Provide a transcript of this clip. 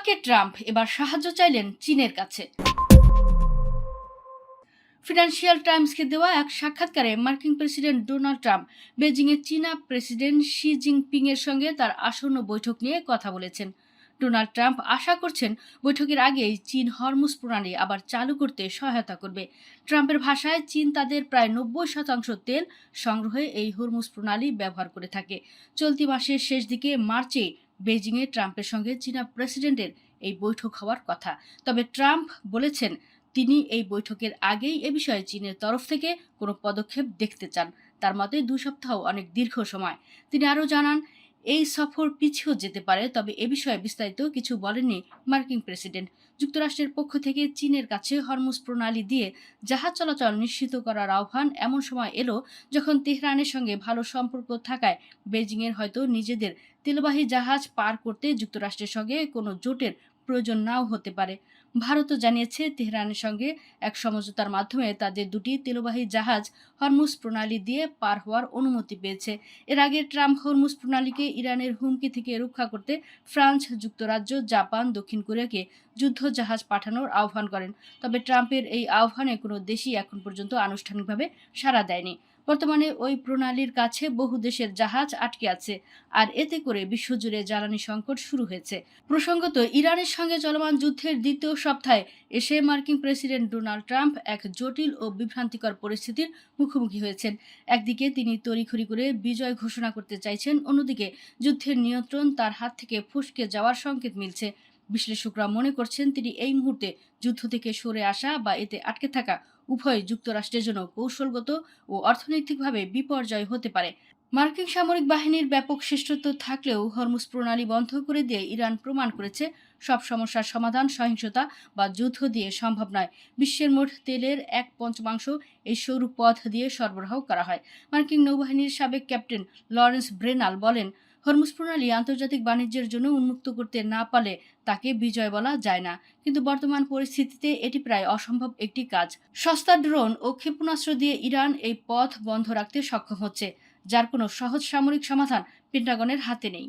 অবাকে Trump, এবার সাহায্য চাইলেন চীনের কাছে। ফিনান্সিয়াল টাইমসকে দেওয়া এক সাক্ষাৎকারে মার্কিন প্রেসিডেন্ট ডোনাল্ড ট্রাম্প বেজিংয়ে চীনা প্রেসিডেন্ট শি জিনপিং এর সঙ্গে তার আসন্ন বৈঠক নিয়ে কথা বলেছেন। ডোনাল্ড ট্রাম্প আশা করছেন বৈঠকের আগেই চীন হরমুজ প্রণালী আবার চালু করতে সহায়তা করবে। ট্রাম্পের ভাষায়, চীন তাদের প্রায় 90% তেল সংগ্রহে এই হরমুজ প্রণালী ব্যবহার করে থাকে। চলতি মাসের শেষ দিকে মার্চে বেজিংয়ে ট্রাম্পের সঙ্গে চীনা প্রেসিডেন্টের এই বৈঠক হওয়ার কথা। তবে ট্রাম্প বলেছেন তিনি এই বৈঠকের আগেই এ বিষয়ে চীনের তরফ থেকে কোনো পদক্ষেপ দেখতে চান। তার মতে 2 সপ্তাহ অনেক দীর্ঘ সময়। তিনি আরও জানান, এই সফর পিছিয়েও যেতে পারে, তবে এ বিষয়ে বিস্তারিত কিছু বলেননি মার্কিন প্রেসিডেন্ট। যুক্তরাষ্ট্রের পক্ষ থেকে চীনের কাছে হরমুজ প্রণালী দিয়ে জাহাজ চলাচল নিশ্চিত করার আহ্বান এমন সময় এলো যখন তেহরানের সঙ্গে ভালো সম্পর্ক থাকায় বেজিংয়ের হয়তো নিজেদের তেলবাহী জাহাজ পার করতে যুক্তরাষ্ট্রের সঙ্গে কোনো জোটের প্রয়োজন নাও হতে পারে। ভারতও জানিয়েছে তেহরানের সঙ্গে এক সমঝোতার মাধ্যমে তাদের 2টি তেলবাহী জাহাজ হরমুজ প্রণালী দিয়ে পার হওয়ার অনুমতি পেয়েছে। এর আগে ট্রাম্প হরমুজ প্রণালীকে ইরানের হুমকি থেকে রক্ষা করতে ফ্রান্স, যুক্তরাজ্য, জাপান, দক্ষিণ কোরিয়াকে যুদ্ধ জাহাজ পাঠানোর আহ্বান করেন। তবে ট্রাম্পের এই আহ্বানে কোনো দেশই এখন পর্যন্ত আনুষ্ঠানিকভাবে সাড়া দেয়নি। বর্তমানে ওই প্রণালীর কাছে বহু দেশের জাহাজ আটকে আছে, আর এতে করে বিশ্বজুড়ে জ্বালানি সংকট শুরু হয়েছে। প্রসঙ্গত, ইরানের সঙ্গে চলমান যুদ্ধের দ্বিতীয় সপ্তাহে এসে মার্কিন প্রেসিডেন্ট ডোনাল্ড ট্রাম্প এক জটিল ও বিভ্রান্তিকর পরিস্থিতির মুখোমুখি হয়েছেন। একদিকে তিনি তড়িঘড়ি করে বিজয় ঘোষণা করতে চাইছেন, অন্যদিকে যুদ্ধের নিয়ন্ত্রণ তার হাত থেকে ফসকে যাওয়ার সংকেত মিলছে। বিশ্লেষকরা মনে করছেন তিনি এই মুহূর্তে যুদ্ধ থেকে সরে আসা বা এতে আটকে থাকা উভয় যুক্তরাষ্ট্রের জন্য কৌশলগত ও অর্থনৈতিকভাবে বিপর্যয় হতে পারে। মার্কিন সামরিক বাহিনীর ব্যাপক শ্রেষ্ঠত্ব থাকলেও হরমুজ প্রণালী বন্ধ করে দিয়ে ইরান প্রমাণ করেছে সব সমস্যার সমাধান সহিংসতা বা যুদ্ধ দিয়ে সম্ভব নয়। বিশ্বের মোট তেলের 1/5 এই সরু পথ দিয়ে সরবরাহ করা হয়। মার্কিন নৌবাহিনীর সাবেক ক্যাপ্টেন লরেন্স ব্রেনাল বলেন, হরমুজ প্রণালী আন্তর্জাতিক বাণিজ্যের জন্য উন্মুক্ত করতে না পারলে তাকে বিজয় বলা যায় না, কিন্তু বর্তমান পরিস্থিতিতে এটি প্রায় অসম্ভব একটি কাজ। সস্তা ড্রোন ও ক্ষেপণাস্ত্র দিয়ে ইরান এই পথ বন্ধ রাখতে সক্ষম হচ্ছে, যার কোনো সহজ সামরিক সমাধান পেন্টাগনের হাতে নেই।